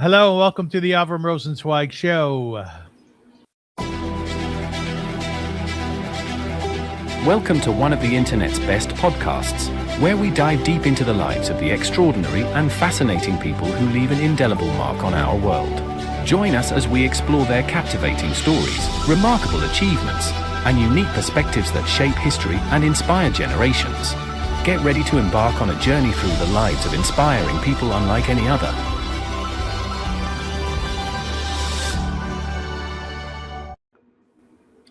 Hello, and welcome to the Avrum Rosensweig Show. Welcome to one of the internet's best podcasts, where we dive deep into the lives of the extraordinary and fascinating people who leave an indelible mark on our world. Join us as we explore their captivating stories, remarkable achievements, and unique perspectives that shape history and inspire generations. Get ready to embark on a journey through the lives of inspiring people unlike any other.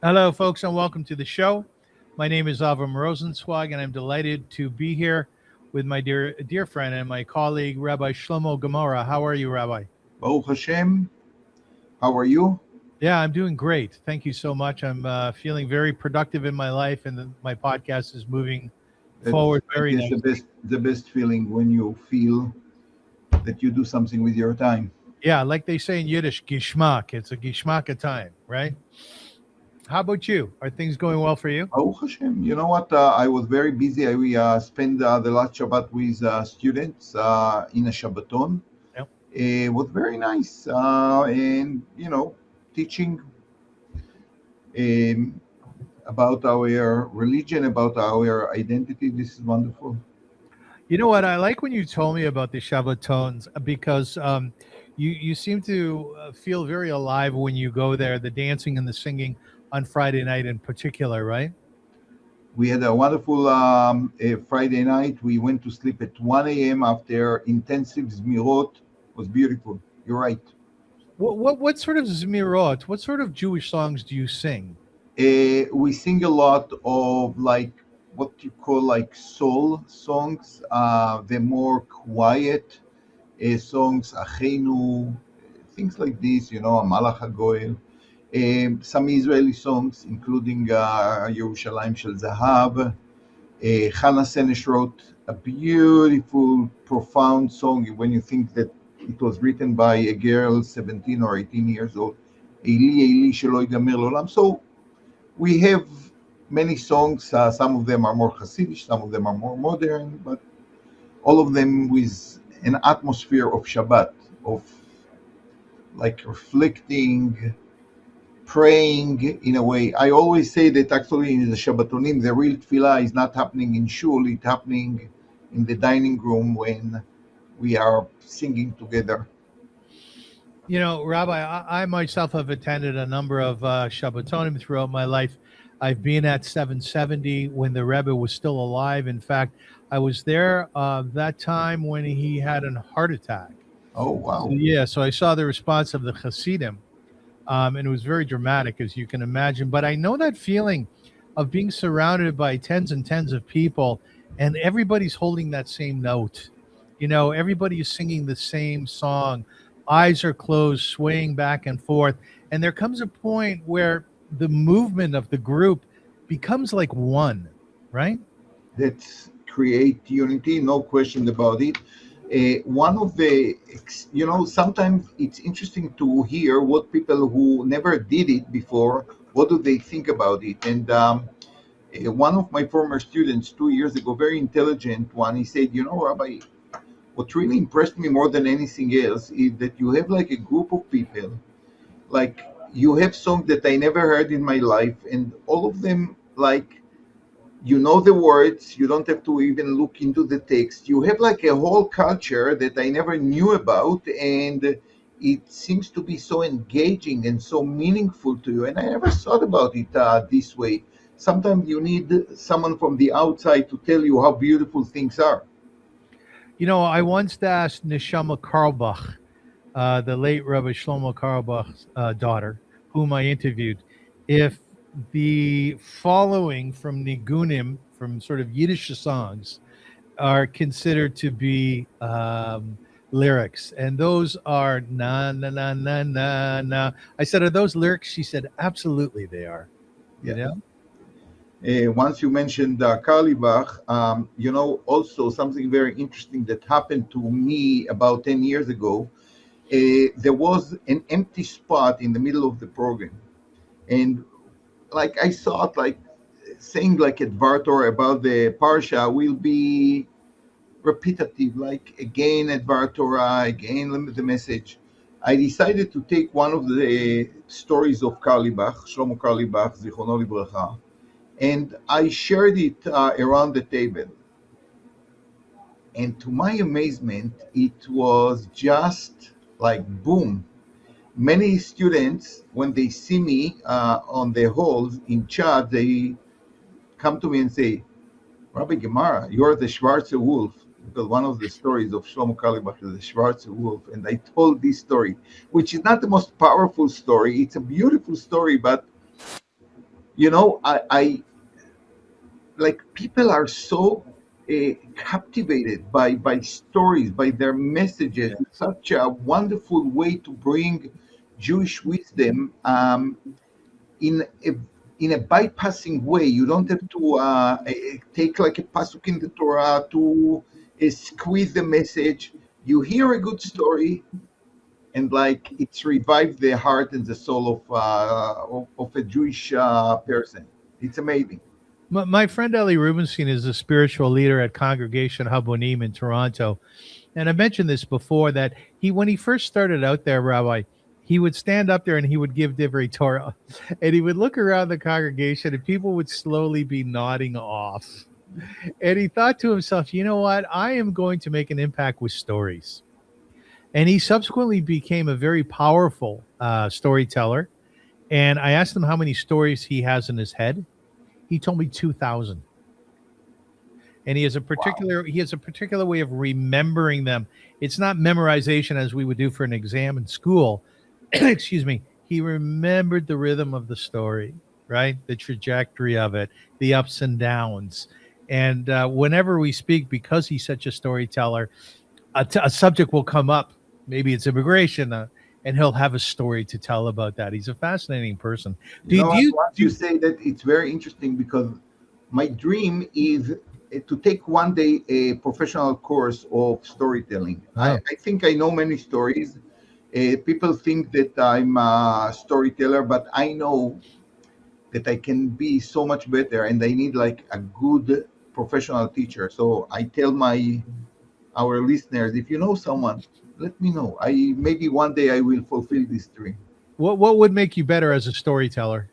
Hello, folks, and welcome to the show. My name is Avrum Rosensweig, and I'm delighted to be here with my dear friend and my colleague, Rabbi Shlomo Gomorrah. How are you, Rabbi? Baruch Hashem. How are you? Yeah, I'm doing great. Thank you so much. I'm feeling very productive in my life, and my podcast is moving forward very nicely. The best feeling when you feel that you do something with your time. Yeah, like they say in Yiddish, Geschmack. It's a Geschmack of time, right? How about you? Are things going well for you? Baruch Hashem. You know what? I was very busy. We spent the last Shabbat with students in a Shabbaton. Yep. It was very nice. And, teaching about our religion, about our identity. This is wonderful. You know what? I like when you told me about the Shabbatons because you seem to feel very alive when you go there, the dancing and the singing on Friday night in particular, right? We had a wonderful Friday night. We went to sleep at 1 a.m. after intensive Zmirot. It was beautiful. You're right. What sort of Zmirot, what sort of Jewish songs do you sing? We sing a lot of like what you call like soul songs. The more quiet songs, Achenu, things like this, Amalach HaGoel. Some Israeli songs, including Yerushalayim Shel Zahav. Hannah Senesh wrote a beautiful, profound song when you think that it was written by a girl 17 or 18 years old. Eli, Eli, Shelo Yigamer L'olam. So we have many songs. Some of them are more Hasidic, some of them are more modern, but all of them with an atmosphere of Shabbat, of like reflecting, praying in a way. I always say that actually in the Shabbatonim, the real tefillah is not happening in shul, it's happening in the dining room when we are singing together. You know, Rabbi, I myself have attended a number of Shabbatonim throughout my life. I've been at 770 when the Rebbe was still alive. In fact, I was there that time when he had a heart attack. Oh, wow. So I saw the response of the Hasidim. And it was very dramatic, as you can imagine. But I know that feeling of being surrounded by tens and tens of people, and everybody's holding that same note. Everybody is singing the same song. Eyes are closed, swaying back and forth. And there comes a point where the movement of the group becomes like one, right? That create unity, no question about it. One of the, sometimes it's interesting to hear what people who never did it before, what do they think about it? And one of my former students 2 years ago, very intelligent one, he said, Rabbi, what really impressed me more than anything else is that you have like a group of people, like you have songs that I never heard in my life, and all of them like, you know the words, you don't have to even look into the text. You have like a whole culture that I never knew about, and it seems to be so engaging and so meaningful to you. And I never thought about it this way. Sometimes you need someone from the outside to tell you how beautiful things are. I once asked Neshama Carlbach, the late Rabbi Shlomo Carlbach's daughter, whom I interviewed, if the following from Nigunim, from sort of Yiddish songs, are considered to be lyrics. And those are na, na, na, na, na, na. I said, are those lyrics? She said, absolutely they are. Yeah. Once you mentioned Carlbach, also something very interesting that happened to me about 10 years ago. There was an empty spot in the middle of the program. And like I thought, like saying like a Dvar Torah about the parsha will be repetitive, like again a Dvar Torah, again the message. I decided to take one of the stories of Karlibach, Shlomo Karlibach, Zichrono Livracha, and I shared it around the table. And to my amazement, it was just like boom. Many students, when they see me on the halls in chat, they come to me and say, Rabbi Gemara, you're the Schwarze Wolf, because one of the stories of Shlomo Karlibach is the Schwarze Wolf, and I told this story, which is not the most powerful story. It's a beautiful story, but I like people are so captivated by stories, by their messages. It's such a wonderful way to bring Jewish wisdom in a bypassing way. You don't have to take like a pasuk in the Torah to squeeze the message. You hear a good story, and like it's revived the heart and the soul of a Jewish person. It's amazing. My friend Eli Rubenstein is a spiritual leader at Congregation Habonim in Toronto. And I mentioned this before that when he first started out there, Rabbi, he would stand up there and he would give Divrei Torah. And he would look around the congregation and people would slowly be nodding off. And he thought to himself, you know what? I am going to make an impact with stories. And he subsequently became a very powerful storyteller. And I asked him how many stories he has in his head. He told me 2,000. And he has a particular way of remembering them. It's not memorization as we would do for an exam in school. Excuse me. He remembered the rhythm of the story, right? The trajectory of it, the ups and downs. And whenever we speak, because he's such a storyteller, a subject will come up. Maybe it's immigration, and he'll have a story to tell about that. He's a fascinating person. You say that, it's very interesting because my dream is to take one day a professional course of storytelling. I think I know many stories. People think that I'm a storyteller, but I know that I can be so much better, and I need like a good professional teacher. So I tell our listeners, if you know someone, let me know. Maybe one day I will fulfill this dream. What would make you better as a storyteller?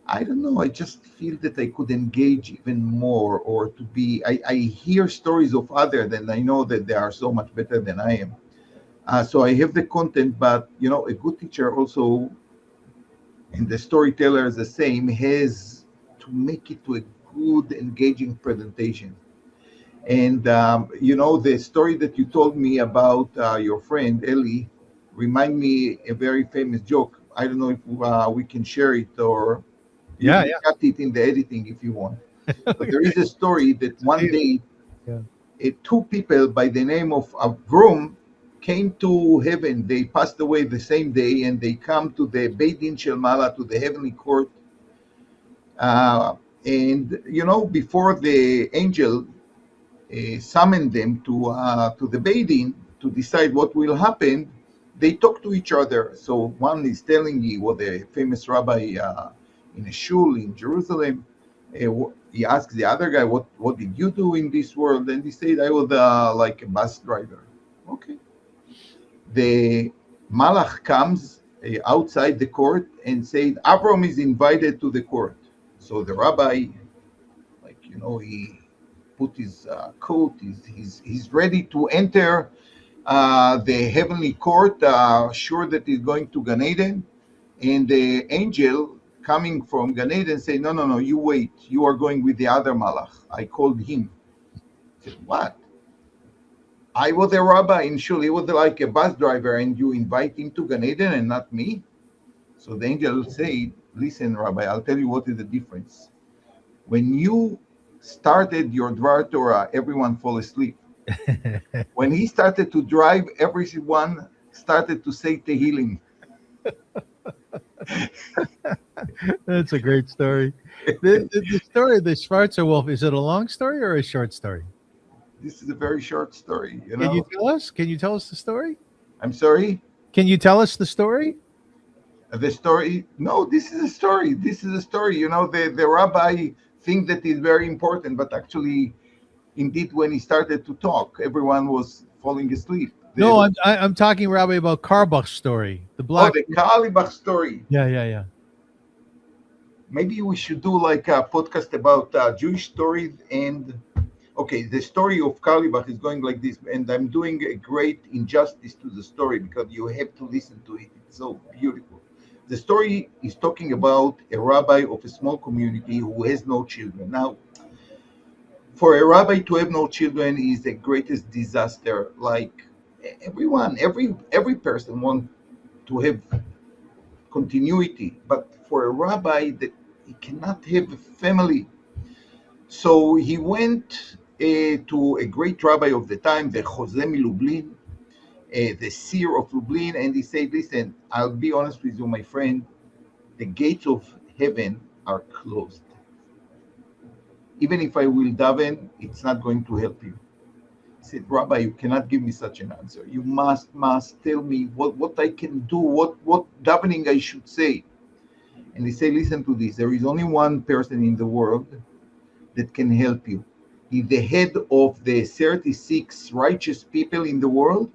I don't know. I just feel that I could engage even more, or to be. I hear stories of others, and I know that they are so much better than I am. So I have the content, but a good teacher also, and the storyteller is the same, has to make it to a good, engaging presentation. And the story that you told me about your friend Eli remind me a very famous joke. I don't know if we can share it, or you can cut it in the editing if you want. But there is a story that one day two people by the name of Avrum came to heaven. They passed away the same day, and they come to the Beit Din Shel Mala, to the heavenly court. And before the angel summoned them to the Beit Din to decide what will happen, they talk to each other. So one is telling, he was a famous rabbi in a shul in Jerusalem. He asked the other guy, what did you do in this world? And he said, I was like a bus driver. Okay. The Malach comes outside the court and said, Avrum is invited to the court. So the rabbi, he put his coat, he's ready to enter the heavenly court, sure that he's going to Gan Eden. And the angel coming from Gan Eden say, no, you wait. You are going with the other Malach. I called him. I said, what? I was a rabbi in shul. He was like a bus driver, and you invite him to Gan Eden and not me? So the angel said, listen, Rabbi, I'll tell you what is the difference. When you started your Dvar Torah, everyone fall asleep. When he started to drive, everyone started to say Tehillim. That's a great story. The story of the Schwarzer Wolf, is it a long story or a short story? This is a very short story. Can you tell us? Can you tell us the story? I'm sorry? Can you tell us the story? The story? No, this is a story. This is a story. The rabbi think that is very important, but actually, indeed, when he started to talk, everyone was falling asleep. No, I'm talking, Rabbi, about Carbuck's story. The Oh, black. the Carlebach story. Yeah. Maybe we should do like a podcast about Jewish stories. And okay, the story of Carlebach is going like this, and I'm doing a great injustice to the story because you have to listen to it. It's so beautiful. The story is talking about a rabbi of a small community who has no children. Now, for a rabbi to have no children is the greatest disaster. Like everyone, every person wants to have continuity, but for a rabbi that he cannot have a family. So he went to a great rabbi of the time, the Jose Lublin, the seer of Lublin, and he said, "Listen, I'll be honest with you, my friend. The gates of heaven are closed. Even if I will daven, it's not going to help you." He said, "Rabbi, you cannot give me such an answer. You must tell me what I can do, what davening I should say." And he said, "Listen to this. There is only one person in the world that can help you. He's the head of the 36 righteous people in the world.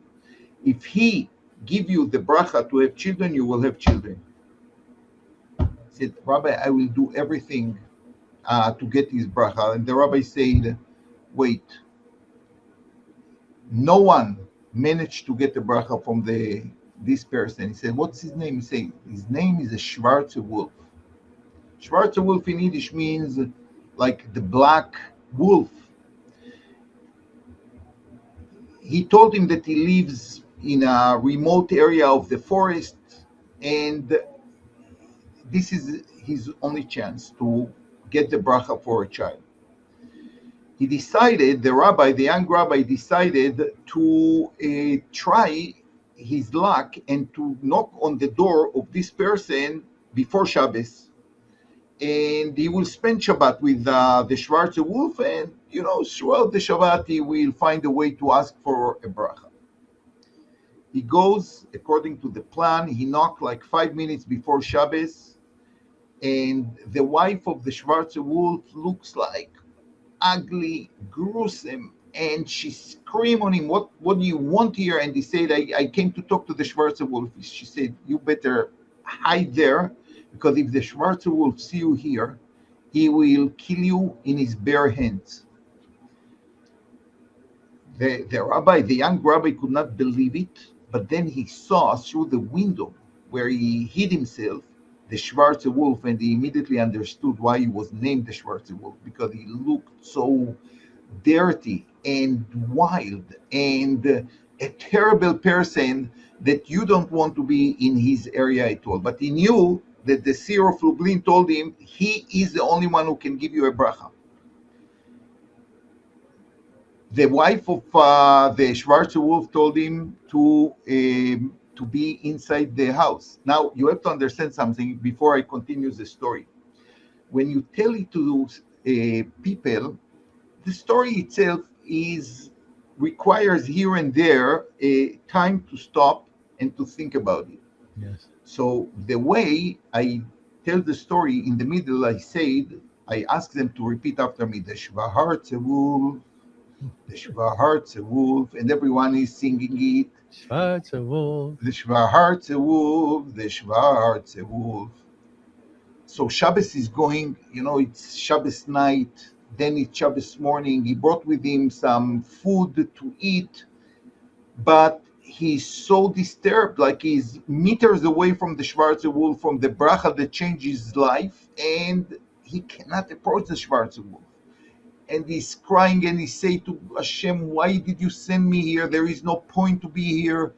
If he give you the bracha to have children, you will have children." He said, "Rabbi, I will do everything to get his bracha." And the rabbi said, "Wait, no one managed to get the bracha from this person." He said, "What's his name?" He said, "His name is a Schwarze Wolf." Schwarze Wolf in Yiddish means like the black wolf. He told him that he lives in a remote area of the forest, and this is his only chance to get the bracha for a child. He decided, the young rabbi decided to try his luck and to knock on the door of this person before Shabbos. And he will spend Shabbat with the Schwarze Wolf, and throughout the Shabbat he will find a way to ask for a bracha. He goes according to the plan. He knocked like 5 minutes before Shabbos, and the wife of the Schwarze Wolf looks like ugly, gruesome, and she screamed on him, what do you want here?" And he said, I came to talk to the Schwarze Wolf." She said, "You better hide there, because if the Schwarze Wolf see you here, he will kill you in his bare hands." The young rabbi could not believe it, but then he saw through the window where he hid himself the Schwarze Wolf, and he immediately understood why he was named the Schwarze Wolf, because he looked so dirty and wild and a terrible person that you don't want to be in his area at all. But he knew that the seer of Lublin told him he is the only one who can give you a bracha. The wife of the Schwarze Wolf told him to be inside the house. Now, you have to understand something before I continue the story. When you tell it to people, the story itself requires here and there a time to stop and to think about it. Yes. So the way I tell the story, in the middle, I ask them to repeat after me, the Schwarze Wolf, the Schwarze Wolf, and everyone is singing it. Schwarze Wolf. The Schwarze Wolf, the Schwarze Wolf. So Shabbos is going, it's Shabbos night, then it's Shabbos morning. He brought with him some food to eat, but he's so disturbed, like he's meters away from the Schwarze Wolf, from the bracha that changed his life, and he cannot approach the Schwarze Wolf. And he's crying, and he say to Hashem, "Why did you send me here? There is no point to be here.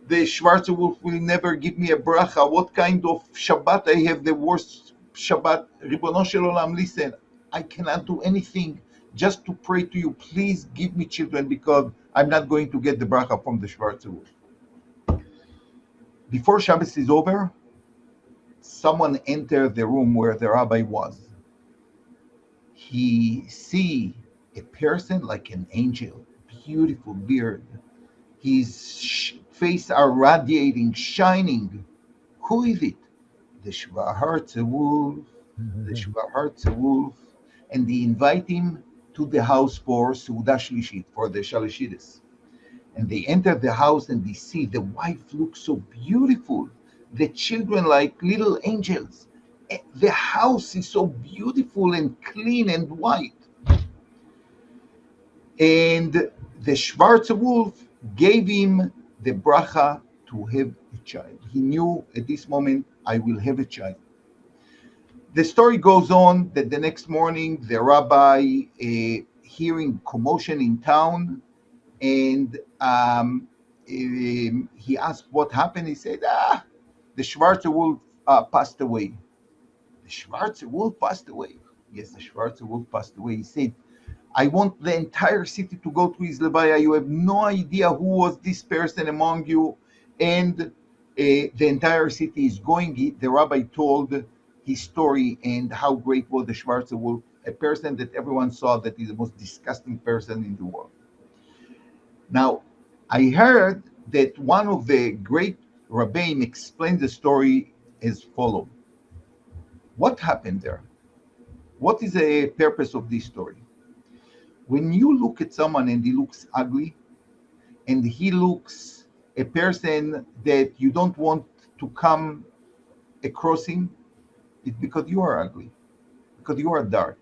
The Schwarze Wolf will never give me a bracha. What kind of Shabbat I have? The worst Shabbat. Ribono shel olam, listen, I cannot do anything just to pray to you. Please give me children, because I'm not going to get the bracha from the Schwarze Wolf." Before Shabbos is over, someone entered the room where the rabbi was. He see a person like an angel, beautiful beard. His face are radiating, shining. Who is it? The Schwarze Wolf, the Schwarze Wolf. And they invite him to the house for Seudah Shlishit, for the Shalishidis. And they enter the house and they see the wife looks so beautiful, the children like little angels. The house is so beautiful and clean and white. And the Schwarze Wolf gave him the bracha to have a child. He knew at this moment, I will have a child. The story goes on that the next morning, the rabbi, hearing commotion in town, and he asked what happened. He said, the Schwarze Wolf passed away. The Schwarze Wolf passed away. Yes, the Schwarze Wolf passed away. He said, I want the entire city to go to his levaya. You have no idea who was this person among you. And the entire city is going. The rabbi told his story and how great was the Schwarze Wolf, a person that everyone saw that is the most disgusting person in the world. Now, I heard that one of the great rabbaim explained the story as follows. What happened there? What is the purpose of this story? When you look at someone and he looks ugly, and he looks a person that you don't want to come across him, it's because you are ugly, because you are dark,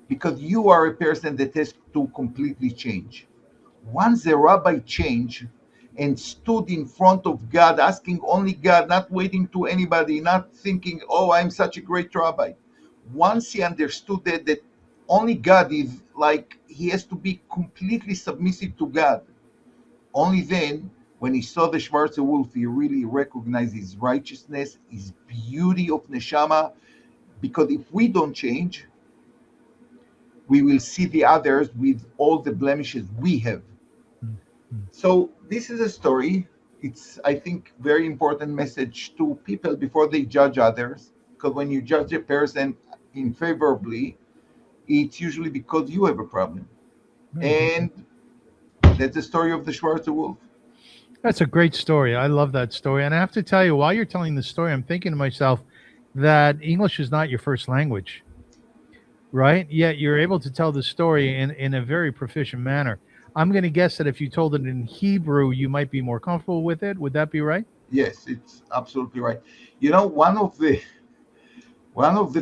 because you are a person that has to completely change. Once the rabbi changed and stood in front of God, asking only God, not waiting to anybody, not thinking, oh, I'm such a great rabbi. Once he understood that only God is like, he has to be completely submissive to God. Only then, when he saw the Schwarze Wolf, he really recognized his righteousness, his beauty of neshama, because if we don't change, we will see the others with all the blemishes we have. So this is a story. It's, I think, very important message to people before they judge others, because when you judge a person unfavorably, it's usually because you have a problem. And that's the story of the Schwarze Wolf. That's a great story. I love that story. And I have to tell you, while you're telling the story, I'm thinking to myself that English is not your first language, right? Yet you're able to tell the story in a very proficient manner. I'm going to guess that if you told it in Hebrew, you might be more comfortable with it. Would that be right? Yes, it's absolutely right. You know, one of the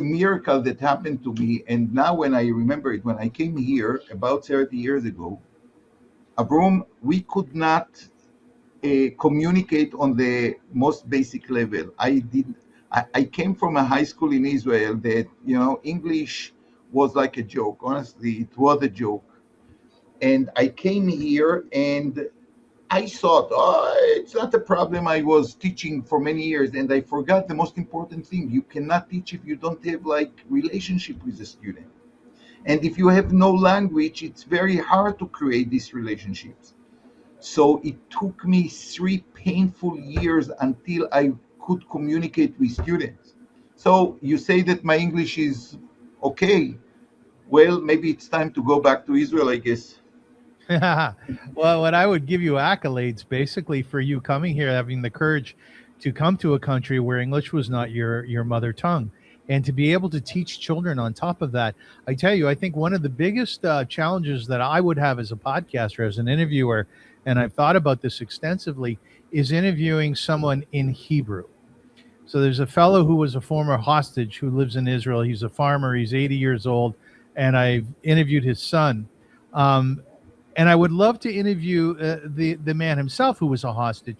miracles that happened to me, and now when I remember it, when I came here about 30 years ago, Avrum, we could not communicate on the most basic level. I came from a high school in Israel that, English was like a joke. Honestly, it was a joke. And I came here and I thought, it's not a problem. I was teaching for many years and I forgot the most important thing. You cannot teach if you don't have relationship with the student. And if you have no language, it's very hard to create these relationships. So it took me 3 painful years until I could communicate with students. So you say that my English is okay. Well, maybe it's time to go back to Israel, I guess. Well, what I would give you accolades basically for you coming here, having the courage to come to a country where English was not your mother tongue, and to be able to teach children on top of that. I tell you, I think one of the biggest challenges that I would have as a podcaster, as an interviewer, and I've thought about this extensively, is interviewing someone in Hebrew. So there's a fellow who was a former hostage who lives in Israel. He's a farmer. He's 80 years old, and I've interviewed his son. And I would love to interview the man himself who was a hostage.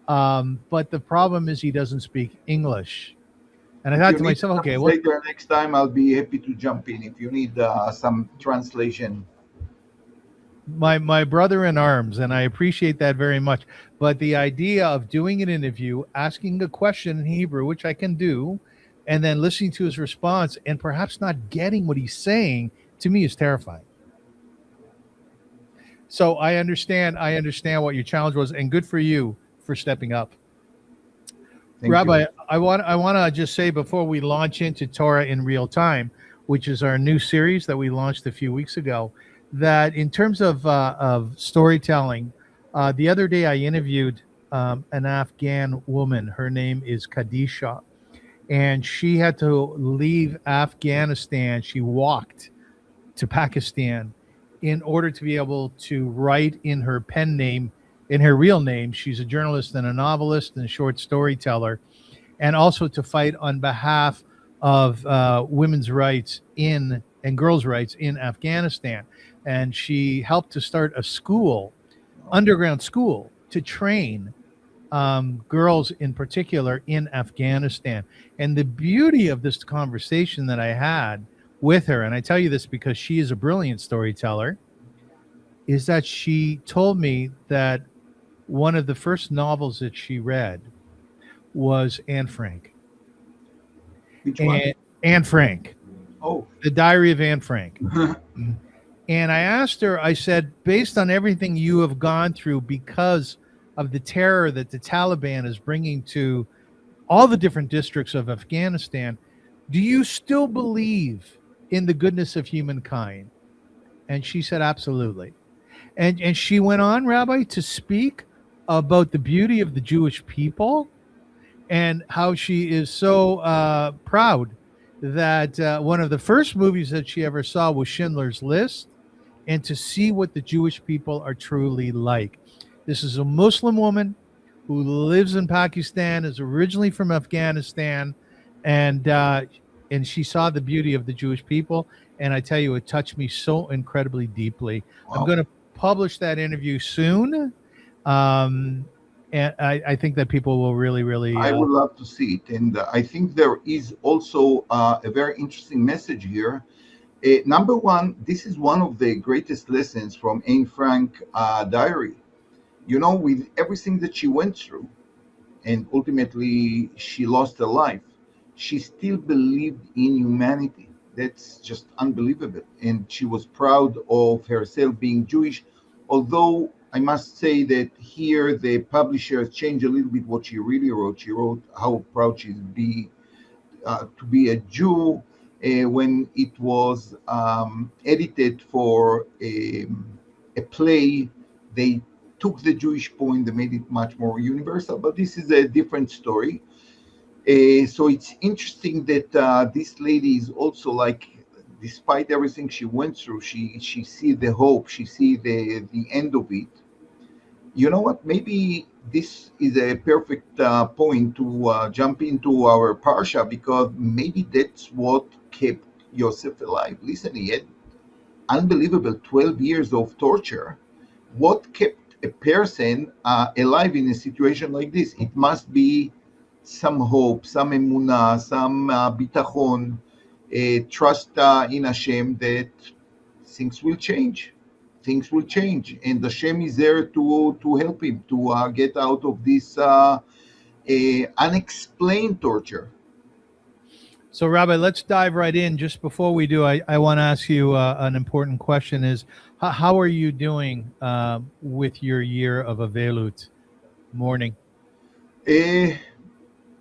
But the problem is he doesn't speak English. And I thought to myself, okay, well, later next time I'll be happy to jump in if you need some translation. My brother in arms, and I appreciate that very much. But the idea of doing an interview, asking a question in Hebrew, which I can do, and then listening to his response and perhaps not getting what he's saying, to me is terrifying. So I understand what your challenge was, and good for you for stepping up. Thank Rabbi, you. I want to just say before we launch into Torah in Real Time, which is our new series that we launched a few weeks ago, that in terms of storytelling, the other day I interviewed an Afghan woman. Her name is Kadisha, and she had to leave Afghanistan. She walked to Pakistan, in order to be able to write in her pen name, in her real name. She's a journalist and a novelist and a short storyteller, and also to fight on behalf of women's rights in and girls' rights in Afghanistan. And she helped to start a school, underground school, to train girls in particular in Afghanistan. And the beauty of this conversation that I had with her, and I tell you this because she is a brilliant storyteller, is that she told me that one of the first novels that she read was Anne Frank. Which one? Anne Frank, Oh. The Diary of Anne Frank. And I asked her, I said, based on everything you have gone through because of the terror that the Taliban is bringing to all the different districts of Afghanistan, do you still believe in the goodness of humankind? And she said, absolutely. And she went on, Rabbi, to speak about the beauty of the Jewish people and how she is so proud that one of the first movies that she ever saw was Schindler's List, and to see what the Jewish people are truly like. This is a Muslim woman who lives in Pakistan, is originally from Afghanistan, and she saw the beauty of the Jewish people. And I tell you, it touched me so incredibly deeply. Wow. I'm going to publish that interview soon. And I think that people will really I would love to see it. And I think there is also a very interesting message here. Number one, this is one of the greatest lessons from Anne Frank diary. You know, with everything that she went through, and ultimately she lost her life, she still believed in humanity. That's just unbelievable. And she was proud of herself being Jewish, although I must say that here the publisher changed a little bit what she really wrote. She wrote how proud she'd be to be a Jew. When it was edited for a play, they took the Jewish point, they made it much more universal, but this is a different story. So it's interesting that this lady is also like, despite everything she went through, she see the hope, she see the end of it. You know what? Maybe this is a perfect point to jump into our parsha, because maybe that's what kept Yosef alive. Listen, he had unbelievable 12 years of torture. What kept a person alive in a situation like this? It must be some hope, some emunah, some bitachon, trust in Hashem that things will change. Things will change, and Hashem is there to help him to get out of this unexplained torture. So, Rabbi, let's dive right in. Just before we do, I want to ask you an important question: is how are you doing with your year of Avelut mourning? You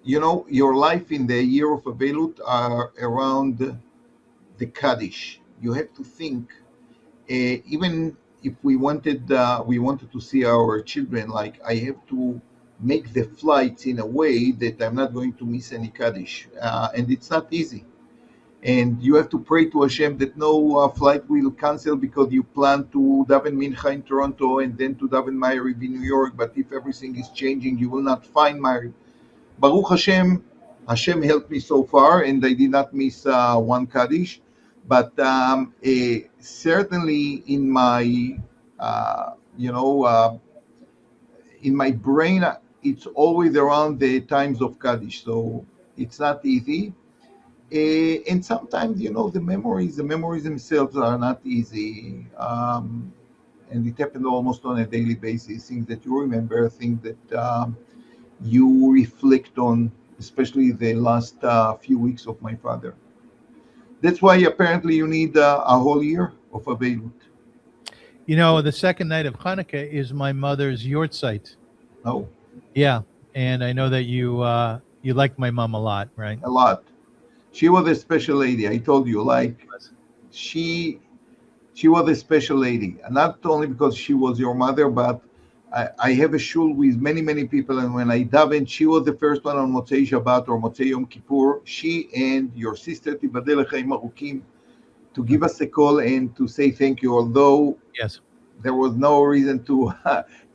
know, your life in the year of Avelut are around the Kaddish. You have to think. Even if we wanted to see our children, like I have to make the flights in a way that I'm not going to miss any Kaddish, and it's not easy. And you have to pray to Hashem that no flight will cancel because you plan to daven Mincha in Toronto and then to daven Ma'ariv in New York. But if everything is changing, you will not find Ma'ariv. Baruch Hashem, Hashem helped me so far, and I did not miss one Kaddish. But certainly in my, in my brain, it's always around the times of Kaddish. So it's not easy. And sometimes, you know, the memories themselves are not easy. And it happened almost on a daily basis. Things that you remember, things that you reflect on, especially the last few weeks of my father. That's why apparently you need a whole year of Avelut. You know, the second night of Hanukkah is my mother's yahrzeit. Oh. Yeah, and I know that you like my mom a lot, right? A lot. She was a special lady. I told you, like she was a special lady, and not only because she was your mother, but I have a shul with many people, and when I davened, she was the first one on Motzei Shabbat or Motzei Yom Kippur. She and your sister Tibadel Chaim Arukim to give us a call and to say thank you. Although Yes. there was no reason to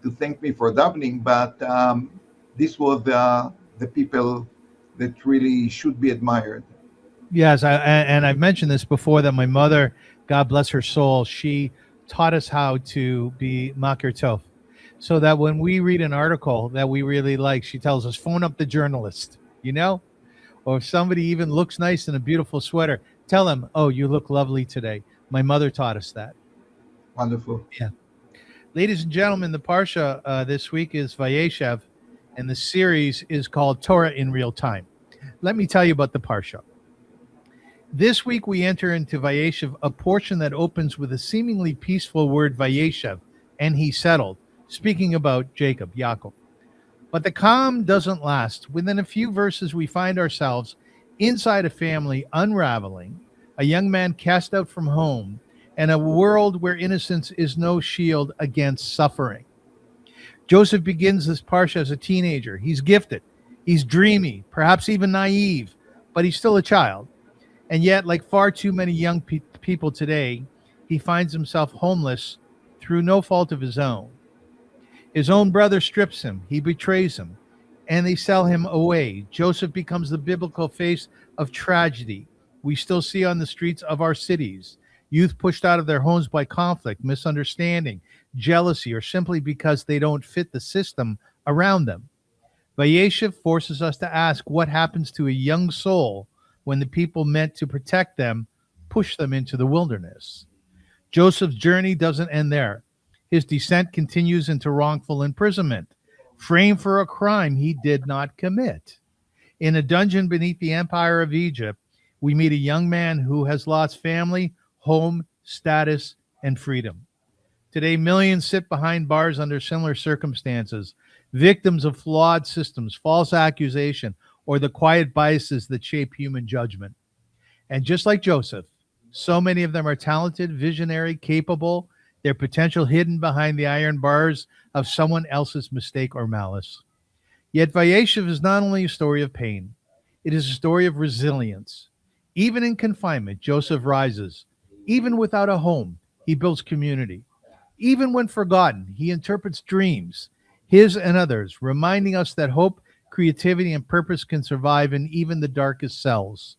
to thank me for davening, but this was the people that really should be admired. Yes, and I've mentioned this before that my mother, God bless her soul, she taught us how to be makir tov, so that when we read an article that we really like, she tells us phone up the journalist, or if somebody even looks nice in a beautiful sweater, tell them, oh, you look lovely today. My mother taught us that. Wonderful. Yeah, ladies and gentlemen, the parsha this week is Vayeshev, and the series is called Torah in Real Time. Let me tell you about the parsha. This week we enter into Vayeshev, a portion that opens with a seemingly peaceful word Vayeshev, and he settled, speaking about Jacob, Yaakov. But the calm doesn't last. Within a few verses, we find ourselves inside a family unraveling, a young man cast out from home, and a world where innocence is no shield against suffering. Joseph begins this parsha as a teenager. He's gifted, he's dreamy, perhaps even naive, but he's still a child. And yet, like far too many young people today, he finds himself homeless through no fault of his own. His own brother strips him, he betrays him, and they sell him away. Joseph becomes the biblical face of tragedy we still see on the streets of our cities. Youth pushed out of their homes by conflict, misunderstanding, jealousy, or simply because they don't fit the system around them. Vayeshev forces us to ask what happens to a young soul when the people meant to protect them push them into the wilderness. Joseph's journey doesn't end there. His descent continues into wrongful imprisonment, framed for a crime he did not commit. In a dungeon beneath the empire of Egypt, we meet a young man who has lost family, home, status, and freedom. Today, millions sit behind bars under similar circumstances, victims of flawed systems, false accusation, or the quiet biases that shape human judgment. And just like Joseph, so many of them are talented, visionary, capable, their potential hidden behind the iron bars of someone else's mistake or malice. Yet Vayeshev is not only a story of pain, it is a story of resilience. Even in confinement, Joseph rises. Even without a home, he builds community. Even when forgotten, he interprets dreams, his and others, reminding us that hope, creativity, and purpose can survive in even the darkest cells.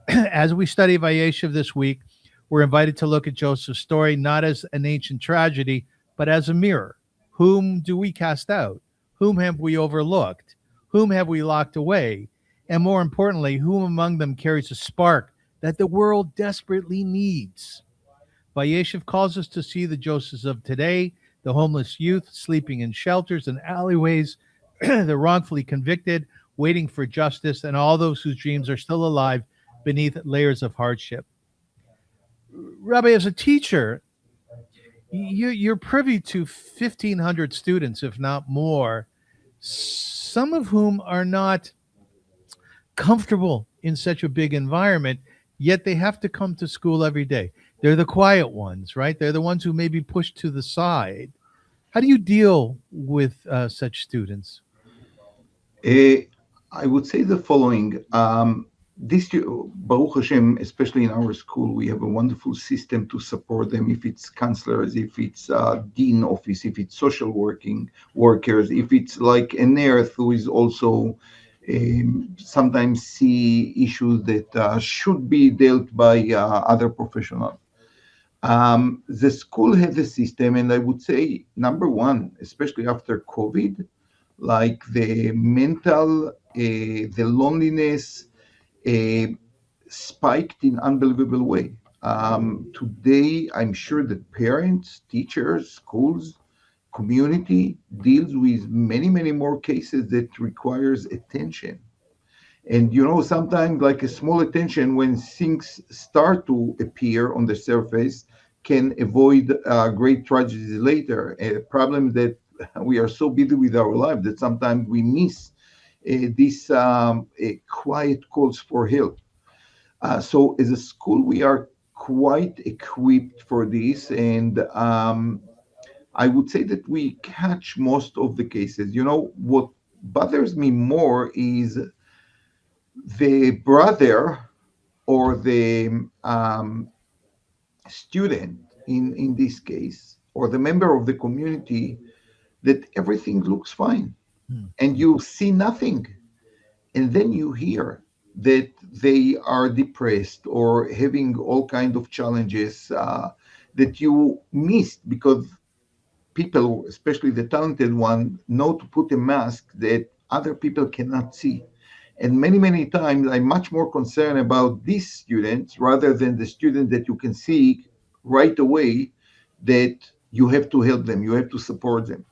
As we study Vayeshev this week, we're invited to look at Joseph's story not as an ancient tragedy, but as a mirror. Whom do we cast out? Whom have we overlooked? Whom have we locked away? And more importantly, whom among them carries a spark that the world desperately needs? Vayeshev calls us to see the Josephs of today, the homeless youth sleeping in shelters and alleyways, the wrongfully convicted, waiting for justice, and all those whose dreams are still alive beneath layers of hardship. Rabbi, as a teacher, you're privy to 1,500 students, if not more, some of whom are not comfortable in such a big environment, yet they have to come to school every day. They're the quiet ones, right? They're the ones who may be pushed to the side. How do you deal with such students? I would say the following. This year, Baruch Hashem, especially in our school, we have a wonderful system to support them. If it's counselors, if it's dean office, if it's social workers, if it's like a nurse who is also sometimes see issues that should be dealt by other professionals. The school has a system, and I would say number one, especially after COVID, like the mental, the loneliness spiked in unbelievable way. Today, I'm sure that parents, teachers, schools, community deals with many, many more cases that requires attention. And sometimes like a small attention when things start to appear on the surface can avoid great tragedies later. A problem that we are so busy with our lives that sometimes we miss these quiet calls for help. So as a school, we are quite equipped for this. And I would say that we catch most of the cases. What bothers me more is the brother or the student in this case, or the member of the community, that everything looks fine and you see nothing. And then you hear that they are depressed or having all kind of challenges that you missed because people, especially the talented one, know to put a mask that other people cannot see. And many, many times I'm much more concerned about these students rather than the student that you can see right away that you have to help them, you have to support them.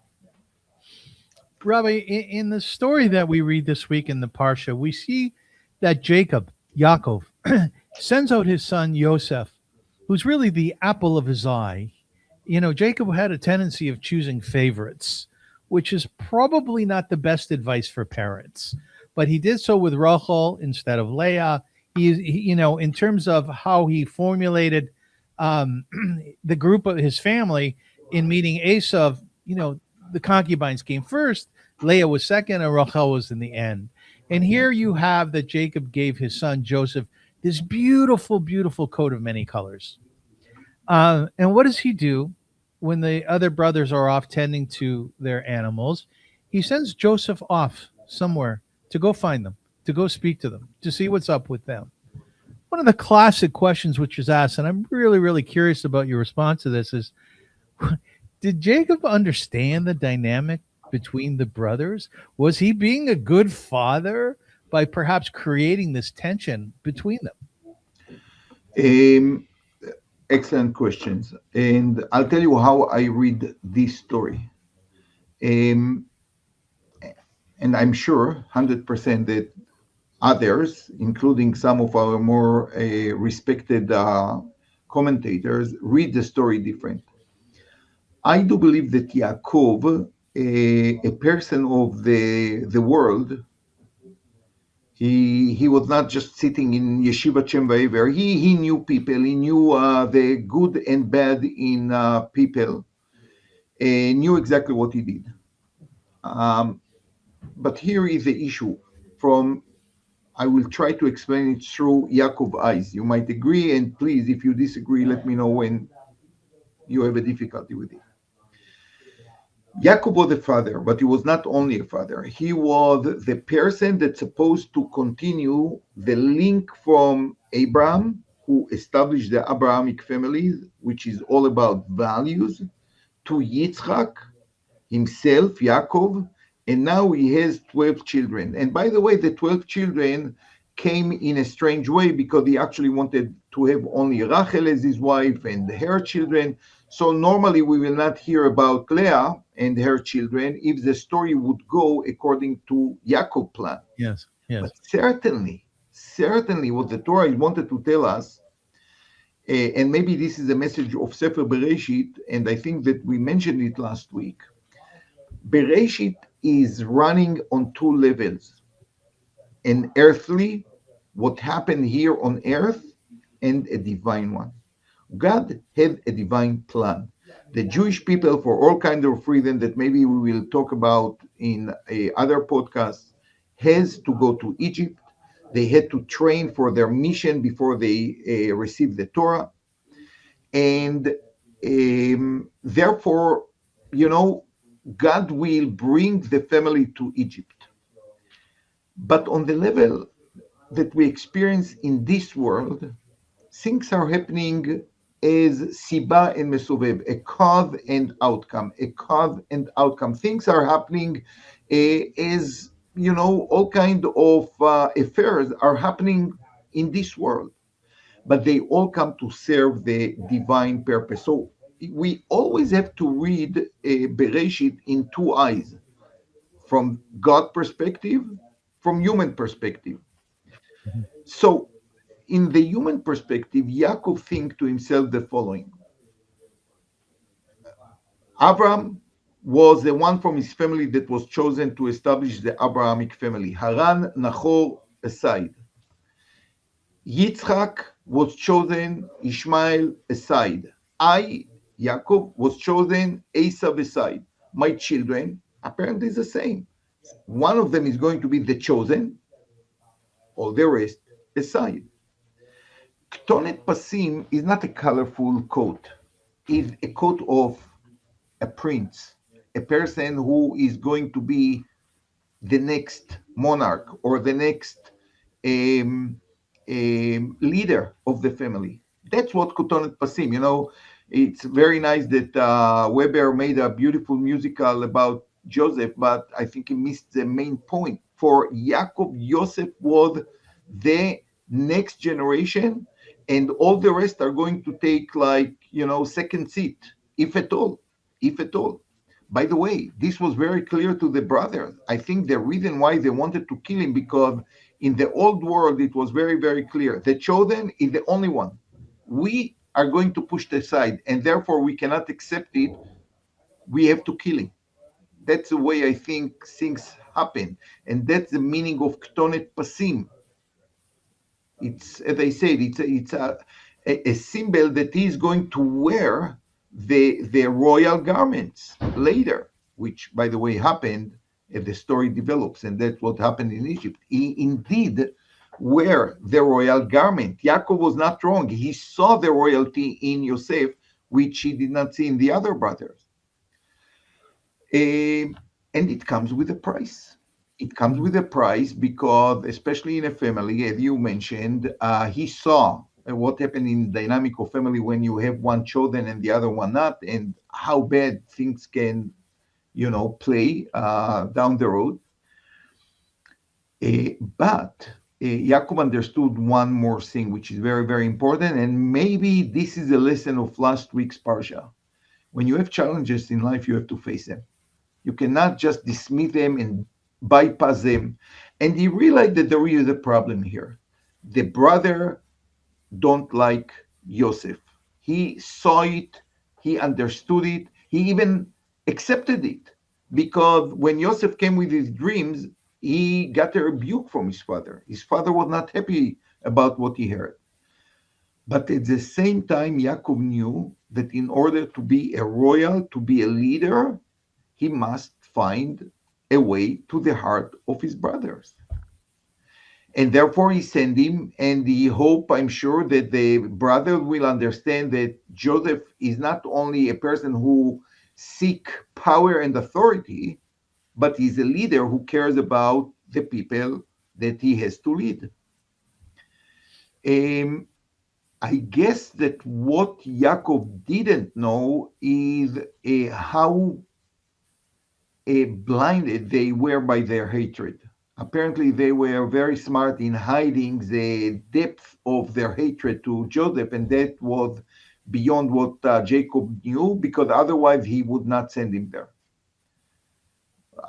Rabbi, in the story that we read this week in the parsha, we see that Yaakov, sends out his son Yosef, who's really the apple of his eye. You know, Jacob had a tendency of choosing favorites, which is probably not the best advice for parents. But he did so with Rachel instead of Leah. You know, in terms of how he formulated um, the group of his family in meeting Esav, you know, the concubines came first, Leah was second, and Rachel was in the end. And here you have that Jacob gave his son Joseph this beautiful, beautiful coat of many colors. And what does he do when the other brothers are off tending to their animals? He sends Joseph off somewhere to go find them, to go speak to them, to see what's up with them. One of the classic questions which is asked, and I'm really, really curious about your response to this, is did Jacob understand the dynamic between the brothers? Was he being a good father by perhaps creating this tension between them? Um, Excellent questions. And I'll tell you how I read this story. Um, and I'm sure 100% that others, including some of our more respected commentators, read the story different. I do believe that Yaakov, a person of the world, he was not just sitting in Yeshiva Shem Vayehev. He knew people. He knew the good and bad in people. Knew exactly what he did. But here is the issue. I will try to explain it through Yaakov's eyes. You might agree, and please, if you disagree, let me know when you have a difficulty with it. Yaakov was a father, but he was not only a father. He was the person that's supposed to continue the link from Abraham, who established the Abrahamic families, which is all about values, to Yitzchak himself, Yaakov, and now he has 12 children. And by the way, the 12 children came in a strange way because he actually wanted to have only Rachel as his wife and her children. So normally we will not hear about Leah and her children if the story would go according to Yaakov's plan. Yes, yes. But certainly what the Torah wanted to tell us, and maybe this is a message of Sefer Bereshit, and I think that we mentioned it last week. Bereshit is running on two levels: an earthly, what happened here on earth, and a divine one. God had a divine plan. The Jewish people, for all kinds of freedom that maybe we will talk about in other podcasts, has to go to Egypt. They had to train for their mission before they received the Torah. And therefore, God will bring the family to Egypt. But on the level that we experience in this world, things are happening as siba and mesovev, a cause and outcome, Things are happening as, all kind of affairs are happening in this world, but they all come to serve the divine purpose. So we always have to read Bereshit in two eyes, from God perspective, from human perspective. So in the human perspective, Yaakov thinks to himself the following. Avram was the one from his family that was chosen to establish the Abrahamic family. Haran, Nachor, aside. Yitzchak was chosen, Ishmael aside. I, Yaakov, was chosen, Esav aside. My children, apparently, is the same. One of them is going to be the chosen, all the rest aside. Ktonet Pasim is not a colorful coat. It's a coat of a prince, a person who is going to be the next monarch or the next um, leader of the family. That's what Kotonet Pasim. It's very nice that Weber made a beautiful musical about Joseph, but I think he missed the main point. For Yaakov, Yosef was the next generation, and all the rest are going to take second seat, if at all, if at all. By the way, this was very clear to the brothers. I think the reason why they wanted to kill him, because in the old world it was very, very clear. The chosen is the only one. We are going to push it aside, and therefore we cannot accept it. We have to kill him. That's the way I think things happen, and that's the meaning of Ktonet Pasim. It's, as I said, it's a symbol that he's going to wear the royal garments later, which, by the way, happened as the story develops, and that's what happened in Egypt. He indeed wear the royal garment. Yaakov was not wrong. He saw the royalty in Yosef, which he did not see in the other brothers. And it comes with a price. It comes with a price because, especially in a family, as you mentioned, he saw what happened in the dynamic of family when you have one chosen and the other one not, and how bad things can, play down the road. But Yaakov understood one more thing, which is very, very important, and maybe this is a lesson of last week's parsha. When you have challenges in life, you have to face them. You cannot just dismiss them and bypass them. And he realized that there is a problem here. The brother don't like Yosef. He saw it, he understood it, he even accepted it. Because when Yosef came with his dreams, he got a rebuke from his father. His father was not happy about what he heard. But at the same time, Yaakov knew that in order to be a royal, to be a leader, he must find a way to the heart of his brothers. And therefore he sent him, and he hope, I'm sure, that the brothers will understand that Joseph is not only a person who seek power and authority, but he's a leader who cares about the people that he has to lead. I guess that what Yaakov didn't know is how blinded they were by their hatred. Apparently, they were very smart in hiding the depth of their hatred to Joseph, and that was beyond what Jacob knew, because otherwise he would not send him there.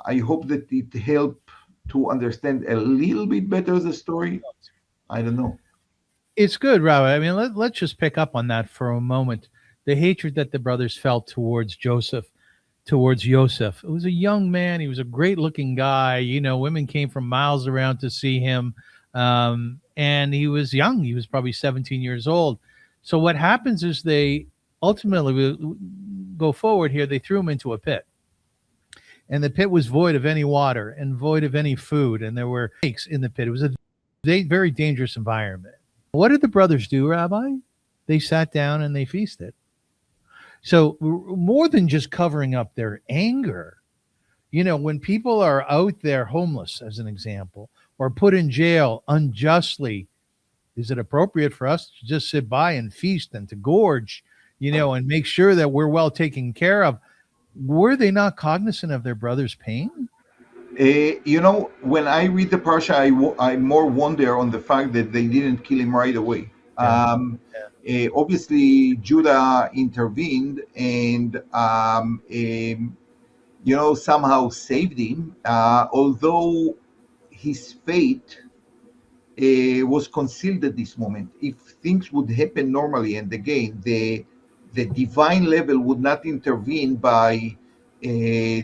I hope that it helped to understand a little bit better the story. I don't know. It's good, Rabbi. I mean, let's just pick up on that for a moment. The hatred that the brothers felt towards Joseph, towards Yosef. It was a young man. He was a great-looking guy. Women came from miles around to see him, and he was young. He was probably 17 years old. So what happens is they ultimately go forward here. They threw him into a pit, and the pit was void of any water and void of any food, and there were snakes in the pit. It was a very dangerous environment. What did the brothers do, Rabbi? They sat down and they feasted. So more than just covering up their anger, when people are out there homeless, as an example, or put in jail unjustly, is it appropriate for us to just sit by and feast and to gorge, and make sure that we're well taken care of? Were they not cognizant of their brother's pain? When I read the parsha, I more wonder on the fact that they didn't kill him right away. Yeah. Obviously, Judah intervened and, somehow saved him, although his fate was concealed at this moment. If things would happen normally, and again, the divine level would not intervene by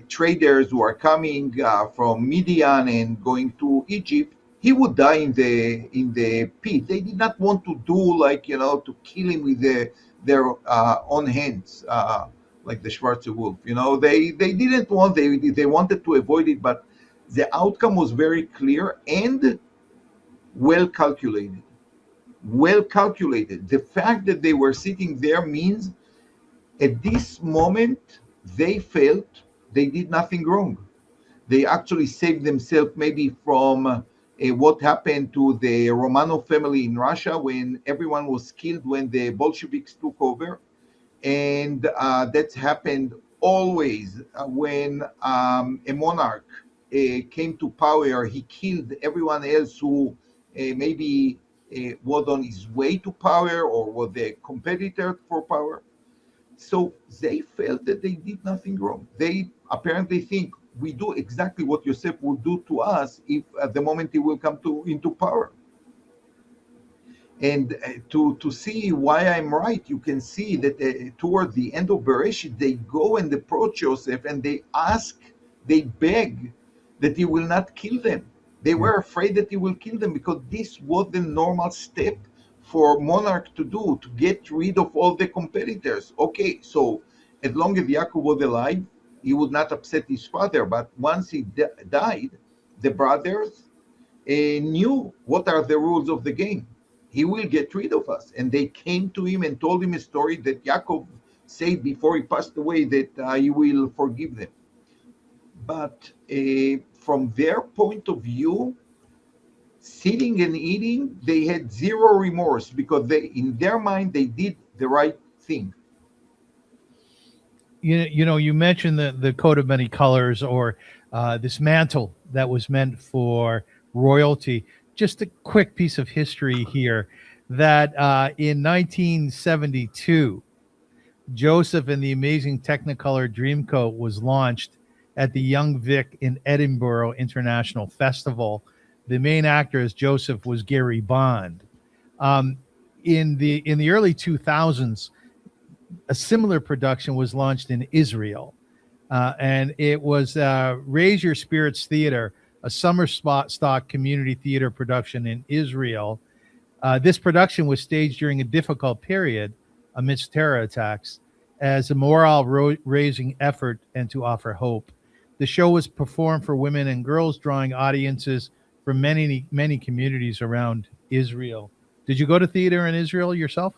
traders who are coming from Midian and going to Egypt, he would die in the pit. They did not want to do to kill him with their own hands, like the Schwarze Wolf. They didn't want. They wanted to avoid it, but the outcome was very clear and well calculated. well calculated. The fact that they were sitting there means at this moment they felt they did nothing wrong. They actually saved themselves maybe from what happened to the Romanov family in Russia when everyone was killed when the Bolsheviks took over. And that's happened always when a monarch came to power. He killed everyone else who maybe was on his way to power or was a competitor for power. So they felt that they did nothing wrong. They apparently think we do exactly what Yosef would do to us if at the moment he will come into power. And to see why I'm right, you can see that toward the end of Bereshit, they go and approach Joseph and they beg that he will not kill them. They were afraid that he will kill them because this was the normal step for monarch to do, to get rid of all the competitors. Okay, so as long as Yaakov was alive, he would not upset his father. But once he died, the brothers knew what are the rules of the game. He will get rid of us. And they came to him and told him a story that Yaakov said before he passed away that he will forgive them. But from their point of view, sitting and eating, they had zero remorse because in their mind, they did the right thing. You mentioned the coat of many colors, or this mantle that was meant for royalty. Just a quick piece of history here that in 1972, Joseph and the Amazing Technicolor Dreamcoat was launched at the Young Vic in Edinburgh International Festival. The main actor as Joseph was Gary Bond. In the early 2000s, a similar production was launched in Israel, and it was Raise Your Spirits Theater, a summer stock community theater production in Israel. This production was staged during a difficult period amidst terror attacks as a morale-raising effort and to offer hope. The show was performed for women and girls, drawing audiences from many, many communities around Israel. Did you go to theater in Israel yourself?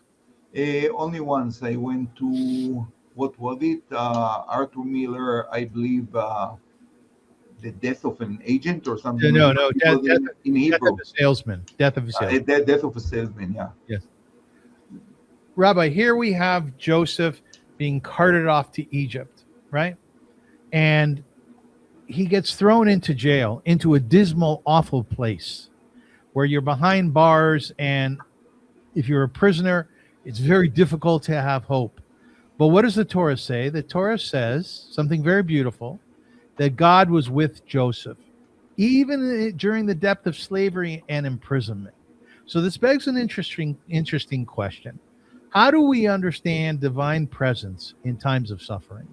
Only once. I went to, what was it? Arthur Miller, I believe, The Death of an Agent or something. No, in Hebrew. Death of a Salesman. Death of a Salesman. Death of a Salesman, yeah. Yes. Rabbi, here we have Joseph being carted off to Egypt, right? And he gets thrown into jail, into a dismal, awful place where you're behind bars, and if you're a prisoner, it's very difficult to have hope. But what does the Torah say? The Torah says something very beautiful, that God was with Joseph, even during the depth of slavery and imprisonment. So this begs an interesting question. How do we understand divine presence in times of suffering?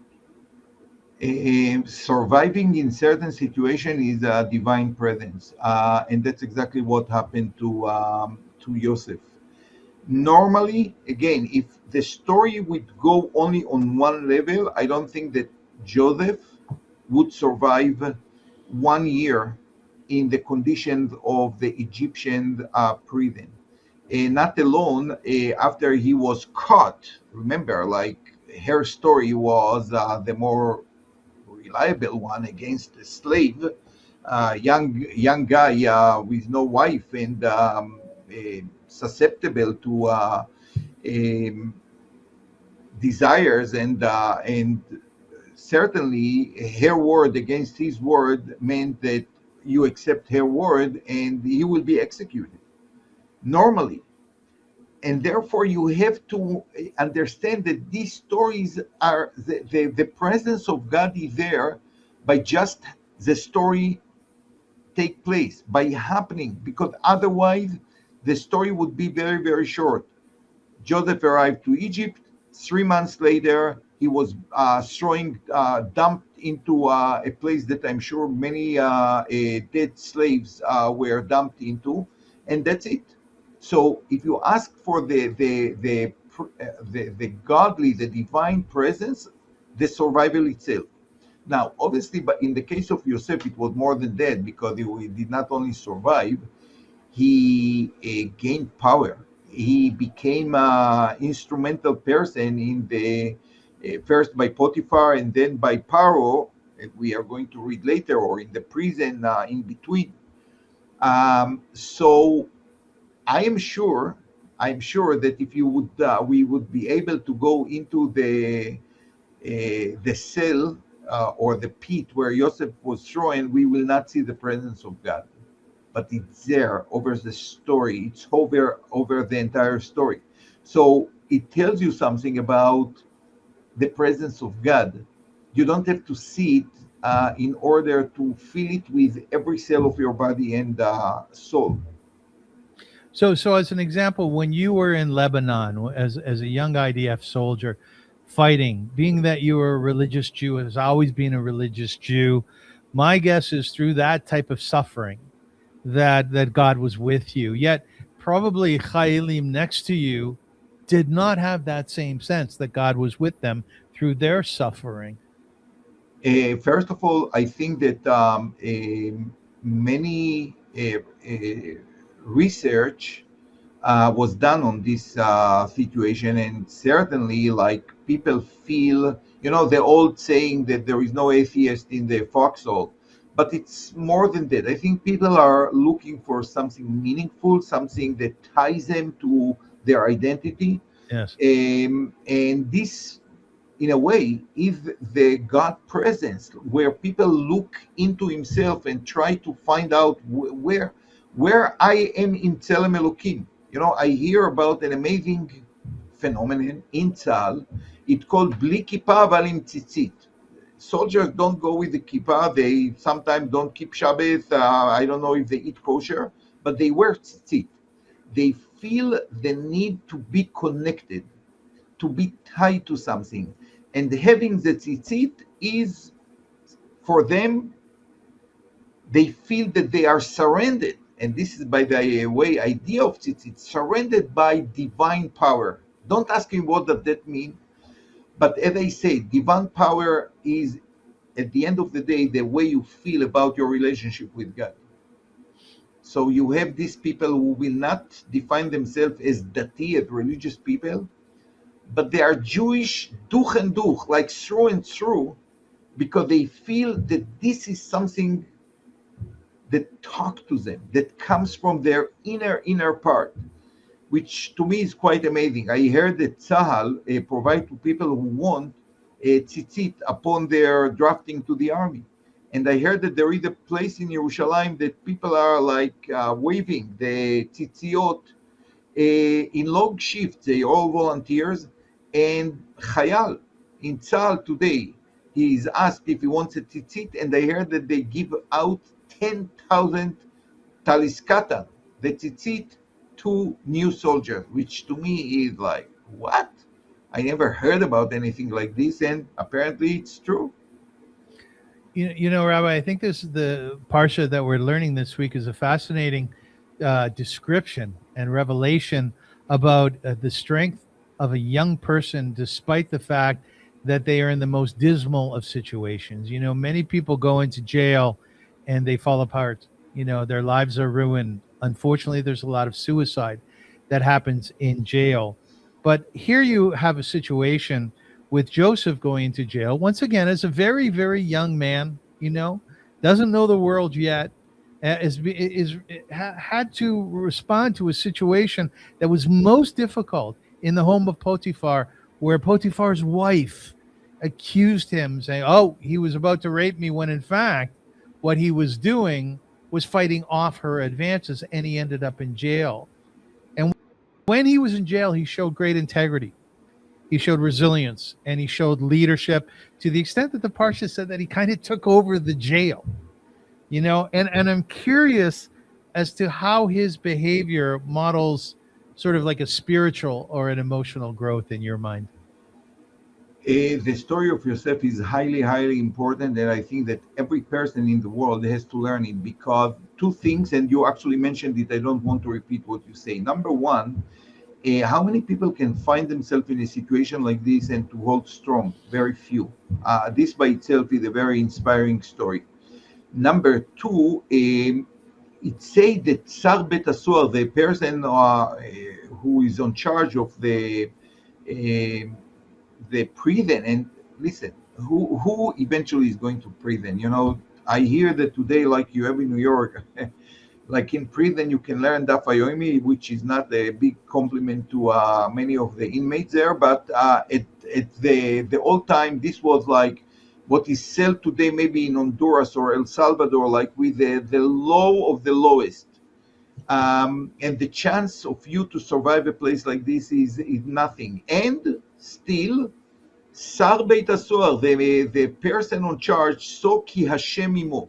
Surviving in certain situation is a divine presence, and that's exactly what happened to Joseph. Normally, again, if the story would go only on one level, I don't think that Joseph would survive 1 year in the conditions of the Egyptian prison. Not alone after he was caught. Remember, like her story was the more reliable one against a slave, young guy with no wife and susceptible to desires and certainly her word against his word meant that you accept her word and he will be executed normally. And therefore you have to understand that these stories are the presence of God is there by just the story take place, by happening, because otherwise the story would be very, very short. Joseph arrived to Egypt. 3 months later, he was dumped into a place that I'm sure many dead slaves were dumped into, and that's it. So, if you ask for the godly, the divine presence, the survival itself. Now, obviously, but in the case of Yosef, it was more than that because he did not only survive, he gained power. he became an instrumental person in the first by Potiphar and then by Paro. We are going to read later, or in the prison in between. So I'm sure that if you would, we would be able to go into the cell or the pit where Joseph was thrown. We will not see the presence of God, but it's there over the story. It's over the entire story. So it tells you something about the presence of God. You don't have to see it in order to feel it with every cell of your body and soul. So as an example, when you were in Lebanon as a young IDF soldier fighting, being that you were a religious Jew, has always been a religious Jew, my guess is through that type of suffering that God was with you. Yet probably Chayilim next to you did not have that same sense that God was with them through their suffering. First of all, I think that many research was done on this situation, and certainly, like, people feel, the old saying that there is no atheist in the foxhole, but it's more than that. I think people are looking for something meaningful, something that ties them to their identity, Yes. and this, in a way, is the God presence, where people look into himself and try to find out where I am in Tzelem Elokim. I hear about an amazing phenomenon in Tzal. It's called Bli Kippah Aval Im Tzitzit. Soldiers don't go with the kippah. They sometimes don't keep Shabbat. I don't know if they eat kosher, but they wear tzitzit. They feel the need to be connected, to be tied to something. And having the tzitzit is, for them, they feel that they are surrendered. And this is, by the way, idea of tzitzit, surrendered by divine power. Don't ask me what does that mean. But as I say, divine power is, at the end of the day, the way you feel about your relationship with God. So you have these people who will not define themselves as dati, as religious people, but they are Jewish duch and duch, like through and through, because they feel that this is something that talks to them, that comes from their inner part, which to me is quite amazing. I heard that Tzahal provide to people who want a tzitzit upon their drafting to the army. And I heard that there is a place in Yerushalayim that people are like waving the tzitziot in long shifts. They all volunteers. And Chayal in Tzahal today, he is asked if he wants a tzitzit, and I heard that they give out 10,000 taliskatan, the tzitzit, to new soldiers, which to me is like, what? I never heard about anything like this, and apparently it's true. Rabbi, I think the parsha that we're learning this week is a fascinating description and revelation about the strength of a young person, despite the fact that they are in the most dismal of situations. Many people go into jail and they fall apart. Their lives are ruined. Unfortunately, there's a lot of suicide that happens in jail. But here you have a situation with Joseph going into jail once again as a very, very young man. Doesn't know the world yet, had to respond to a situation that was most difficult in the home of Potiphar, where Potiphar's wife accused him, saying, "Oh, he was about to rape me," when in fact what he was doing was fighting off her advances, and he ended up in jail. And when he was in jail, he showed great integrity. He showed resilience, and he showed leadership, to the extent that the parsha said that he kind of took over the jail. And I'm curious as to how his behavior models sort of like a spiritual or an emotional growth in your mind. The story of Yosef is highly, highly important, and I think that every person in the world has to learn it, because two things, and you actually mentioned it, I don't want to repeat what you say. Number one, how many people can find themselves in a situation like this and to hold strong? Very few. This by itself is a very inspiring story. Number two, it says that Sar Bet Asuar, the person who is on charge of the prison. And listen, who eventually is going to prison? I hear that today, like you have in New York, like in prison, you can learn Daf Yomi, which is not a big compliment to many of the inmates there. But at the old time, this was like what is sold today, maybe in Honduras or El Salvador, like with the low of the lowest. And the chance of you to survive a place like this is nothing. And still, Sar Beit HaSohar, the person on charge, saw ki Hashem imo.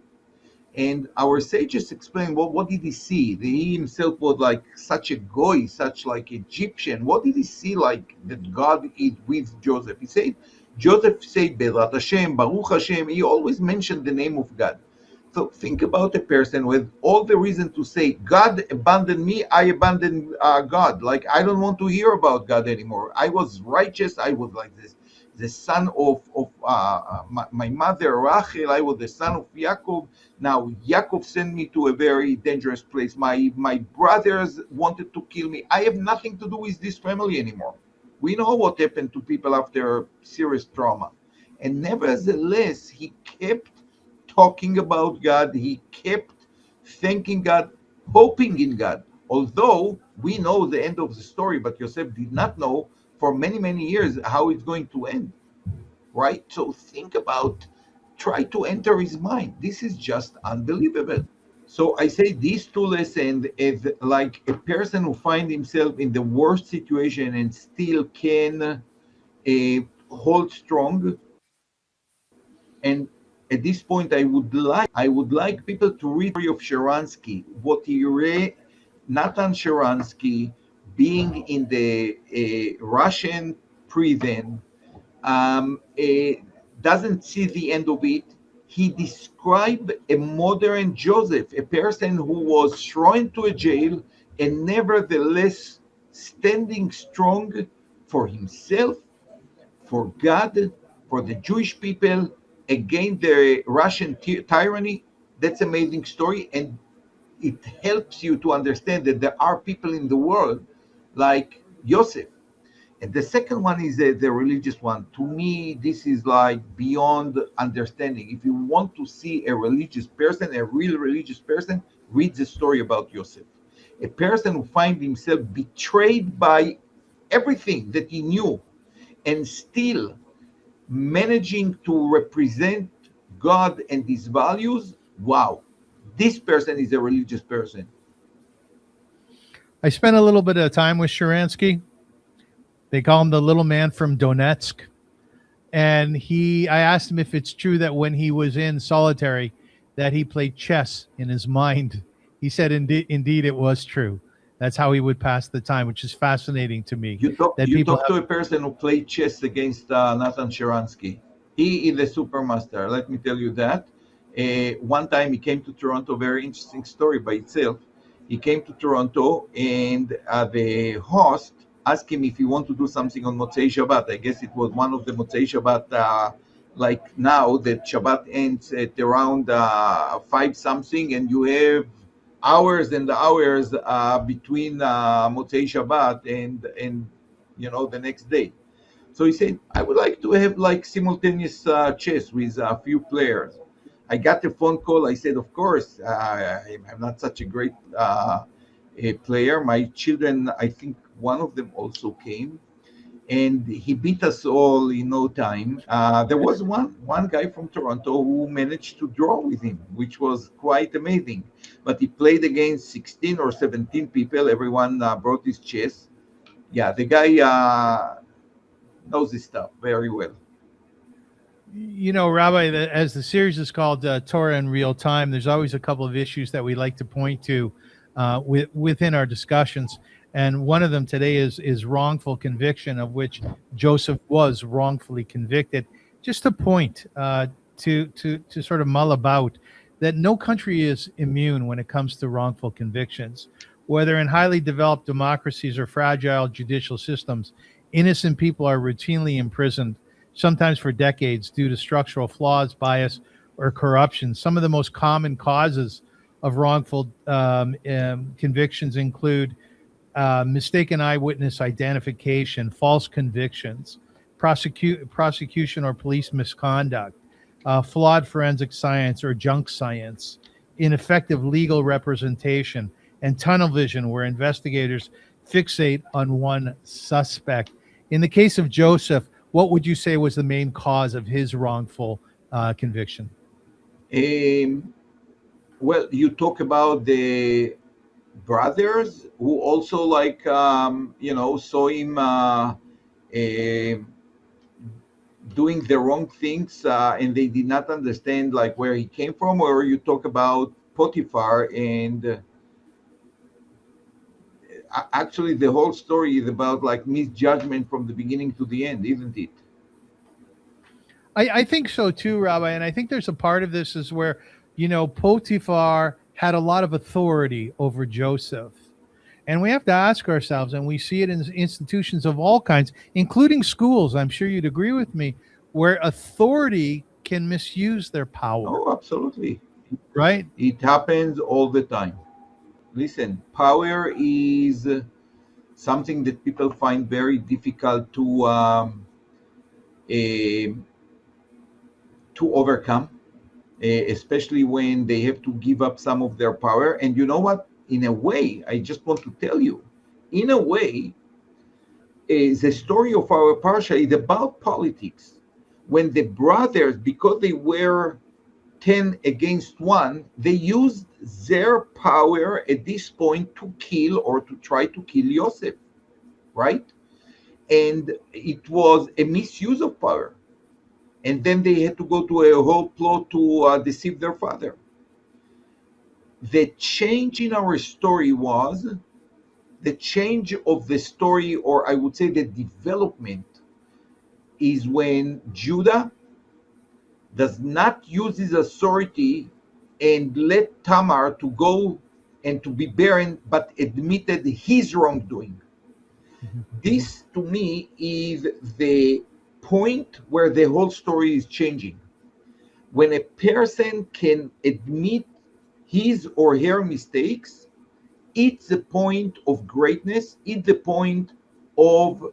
And our sages explain, well, what did he see? He himself was like such a goy, such like Egyptian. What did he see like that God is with Joseph? He said, Joseph said, Bezrat Hashem, Baruch Hashem. He always mentioned the name of God. So think about a person with all the reason to say, God abandoned me, I abandoned God. Like, I don't want to hear about God anymore. I was righteous, I was like this. The son of my mother Rachel, I was the son of Yaakov. Now Yaakov sent me to a very dangerous place. My brothers wanted to kill me. I have nothing to do with this family anymore. We know what happened to people after serious trauma. And nevertheless, he kept talking about God. He kept thanking God, hoping in God. Although we know the end of the story, but Yosef did not know for many, many years how it's going to end, right? So think about, try to enter his mind. This is just unbelievable. So I say these two lessons is like a person who finds himself in the worst situation and still can hold strong. And at this point, I would like people to read the story of Sharansky, what he read, Nathan Sharansky, being in the Russian prison, doesn't see the end of it. He described a modern Joseph, a person who was thrown to a jail and nevertheless standing strong for himself, for God, for the Jewish people, against the Russian tyranny. That's an amazing story. And it helps you to understand that there are people in the world like Yosef. And the second one is the religious one. To me, this is like beyond understanding. If you want to see a religious person, a real religious person, read the story about Yosef. A person who finds himself betrayed by everything that he knew and still managing to represent God and his values. Wow, this person is a religious person. I spent a little bit of time with Sharansky. They call him the little man from Donetsk. And I asked him if it's true that when he was in solitary, that he played chess in his mind. He said, indeed, it was true. That's how he would pass the time, which is fascinating to me. You talk to a person who played chess against Nathan Sharansky. He is a supermaster, let me tell you that. One time he came to Toronto, very interesting story by itself. He came to Toronto and the host asked him if he wanted to do something on Motzei Shabbat. I guess it was one of the Motzei Shabbat, like now that Shabbat ends at around 5 something, and you have hours and hours between Motzei Shabbat and the next day. So he said, I would like to have like simultaneous chess with a few players. I got a phone call. I said, of course, I'm not such a great a player. My children, I think one of them also came, and he beat us all in no time. There was one guy from Toronto who managed to draw with him, which was quite amazing. But he played against 16 or 17 people. Everyone brought his chess. Yeah, the guy knows his stuff very well. Rabbi, as the series is called Torah in Real Time, there's always a couple of issues that we like to point to within our discussions. And one of them today is wrongful conviction, of which Joseph was wrongfully convicted. Just a point to sort of mull about, that no country is immune when it comes to wrongful convictions. Whether in highly developed democracies or fragile judicial systems, innocent people are routinely imprisoned, sometimes for decades, due to structural flaws, bias, or corruption. Some of the most common causes of wrongful convictions include mistaken eyewitness identification, false convictions, prosecution or police misconduct, flawed forensic science or junk science, ineffective legal representation, and tunnel vision, where investigators fixate on one suspect. In the case of Joseph, what would you say was the main cause of his wrongful conviction? Well, you talk about the brothers who also saw him doing the wrong things, and they did not understand like where he came from, or you talk about Potiphar and actually the whole story is about like misjudgment from the beginning to the end, isn't it? I think so too, Rabbi. And I think there's a part of this is where, Potiphar had a lot of authority over Joseph. And we have to ask ourselves, and we see it in institutions of all kinds, including schools, I'm sure you'd agree with me, where authority can misuse their power. Oh, absolutely. Right? It happens all the time. Listen, power is something that people find very difficult to overcome, especially when they have to give up some of their power. And you know what? In a way, I just want to tell you, in a way, the story of our parsha is about politics. When the brothers, because they were 10 against 1, they used their power at this point to kill or to try to kill Yosef, right? And it was a misuse of power. And then they had to go to a whole plot to deceive their father. The change in our story was the change of the story, or I would say the development, is when Judah does not use his authority and let Tamar to go and to be barren, but admitted his wrongdoing. This, to me, is the point where the whole story is changing. When a person can admit his or her mistakes, it's the point of greatness, it's the point of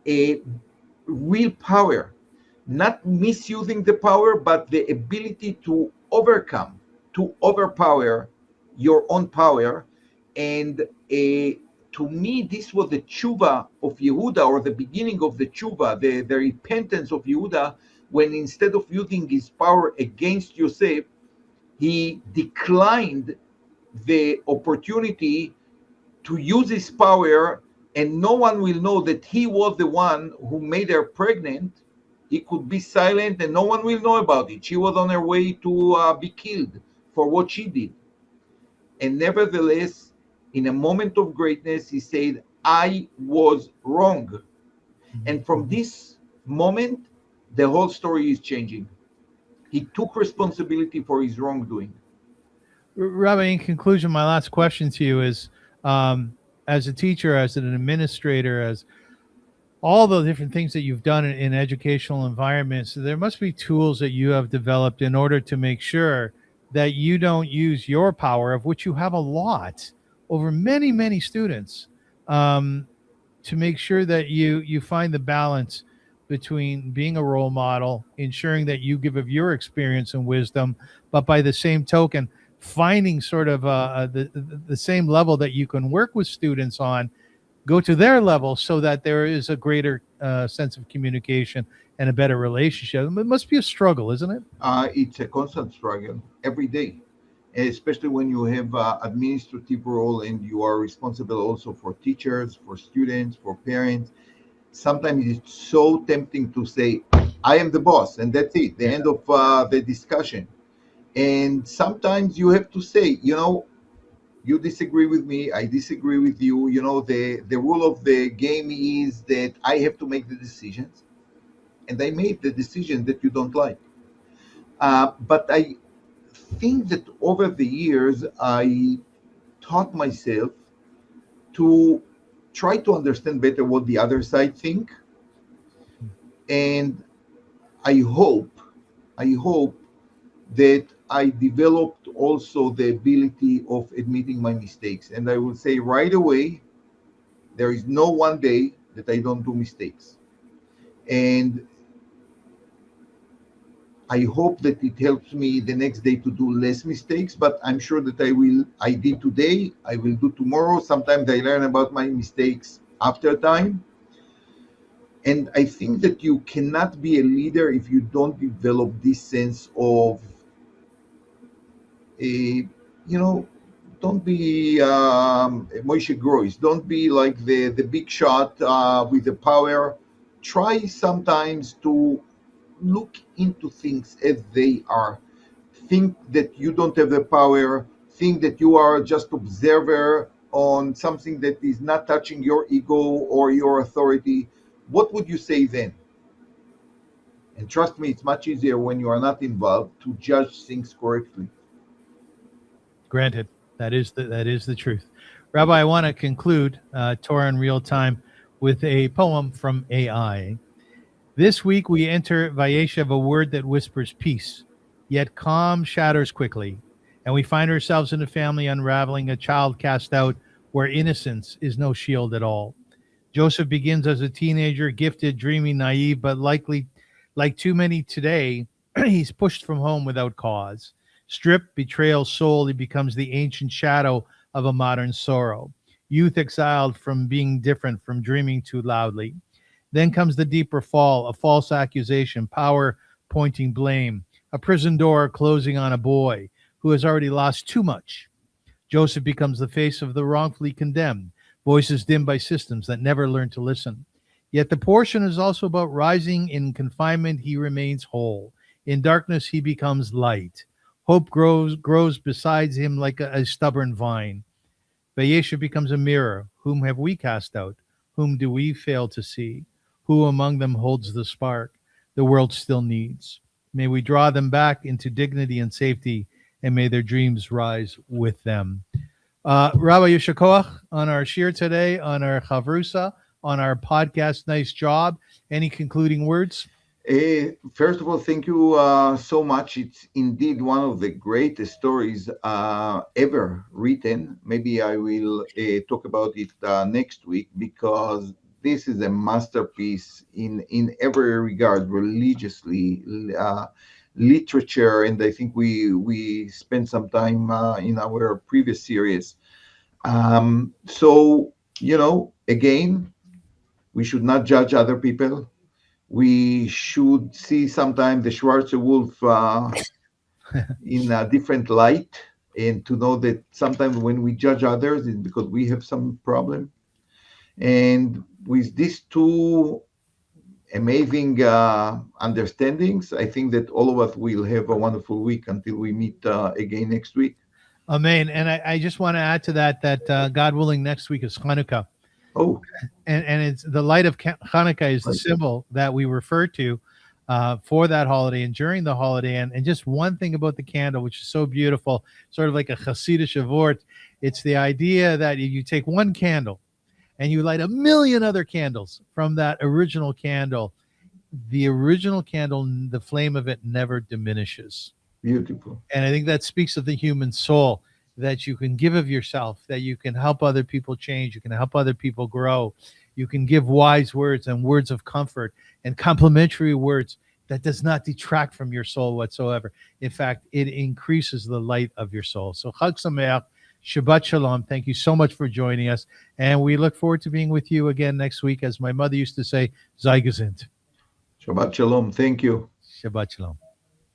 a real power. Not misusing the power, but the ability to overcome, to overpower your own power. And to me, this was the tshuva of Yehuda, or the beginning of the tshuva, the repentance of Yehuda, when instead of using his power against Yosef, he declined the opportunity to use his power, and no one will know that he was the one who made her pregnant. He could be silent and no one will know about it. She was on her way to be killed for what she did. And nevertheless, in a moment of greatness, he said, I was wrong. And from this moment, the whole story is changing. He took responsibility for his wrongdoing. Rabbi, in conclusion, my last question to you is, as a teacher, as an administrator, as all the different things that you've done in educational environments, there must be tools that you have developed in order to make sure that you don't use your power, of which you have a lot over many, many students, to make sure that you find the balance between being a role model, ensuring that you give of your experience and wisdom, but by the same token, finding sort of the same level that you can work with students on, go to their level, so that there is a greater sense of communication and a better relationship. It must be a struggle, isn't it? It's a constant struggle every day, especially when you have administrative role and you are responsible also for teachers, for students, for parents. Sometimes it's so tempting to say, I am the boss, and that's it, the end of the discussion. And sometimes you have to say, you disagree with me, I disagree with you. The rule of the game is that I have to make the decisions, and I made the decision that you don't like. But I think that over the years, I taught myself to try to understand better what the other side think. And I hope that I developed also the ability of admitting my mistakes. And I will say right away, There is no one day that I don't do mistakes. And I hope that it helps me the next day to do less mistakes, but I'm sure that I did today, I will do tomorrow. Sometimes I learn about my mistakes after time. And I think that you cannot be a leader if you don't develop this sense of, don't be Moshe Groys. Don't be like the big shot with the power. Try sometimes to look into things as they are. Think that you don't have the power. Think that you are just observer on something that is not touching your ego or your authority. What would you say then? And trust me, it's much easier when you are not involved to judge things correctly. Granted, that is the truth. Rabbi, I want to conclude Torah in real time with a poem from AI. This week we enter Vayeshev, a word that whispers peace, yet calm shatters quickly, and we find ourselves in a family unraveling, a child cast out where innocence is no shield at all. Joseph begins as a teenager, gifted, dreamy, naive, but likely, like too many today, he's pushed from home without cause. Stripped, betrayal, soul, he becomes the ancient shadow of a modern sorrow. Youth exiled from being different, from dreaming too loudly. Then comes the deeper fall, a false accusation, power pointing blame, a prison door closing on a boy who has already lost too much. Joseph becomes the face of the wrongfully condemned, voices dimmed by systems that never learn to listen. Yet the portion is also about rising. In confinement, he remains whole. In darkness, he becomes light. Hope grows beside him like a stubborn vine. Vayeshev becomes a mirror. Whom have we cast out? Whom do we fail to see? Who among them holds the spark the world still needs? May we draw them back into dignity and safety, and may their dreams rise with them. Rabbi Yishakoach, on our shir today, on our chavrusa, on our podcast, nice job. Any concluding words? First of all, thank you so much. It's indeed one of the greatest stories ever written. Maybe I will talk about it next week, because this is a masterpiece in every regard, religiously, literature, and I think we spent some time in our previous series. So, again, we should not judge other people. We should see sometimes the Schwarzer Wolf in a different light, and to know that sometimes when we judge others, it's because we have some problem. And with these two amazing understandings, I think that all of us will have a wonderful week until we meet again next week. Amen. And I just want to add to that God willing, next week is Hanukkah. Oh, and it's the light of Hanukkah is the symbol that we refer to for that holiday and during the holiday. And just one thing about the candle, which is so beautiful, sort of like a Hasidic Wort, it's the idea that you take one candle and you light a million other candles from that original candle. The original candle, the flame of it never diminishes. Beautiful. And I think that speaks of the human soul, that you can give of yourself, that you can help other people change, you can help other people grow, you can give wise words and words of comfort and complimentary words that does not detract from your soul whatsoever. In fact, it increases the light of your soul. So Chag Sameach, Shabbat Shalom. Thank you so much for joining us. And we look forward to being with you again next week. As my mother used to say, Sei gesund. Shabbat Shalom. Thank you. Shabbat Shalom.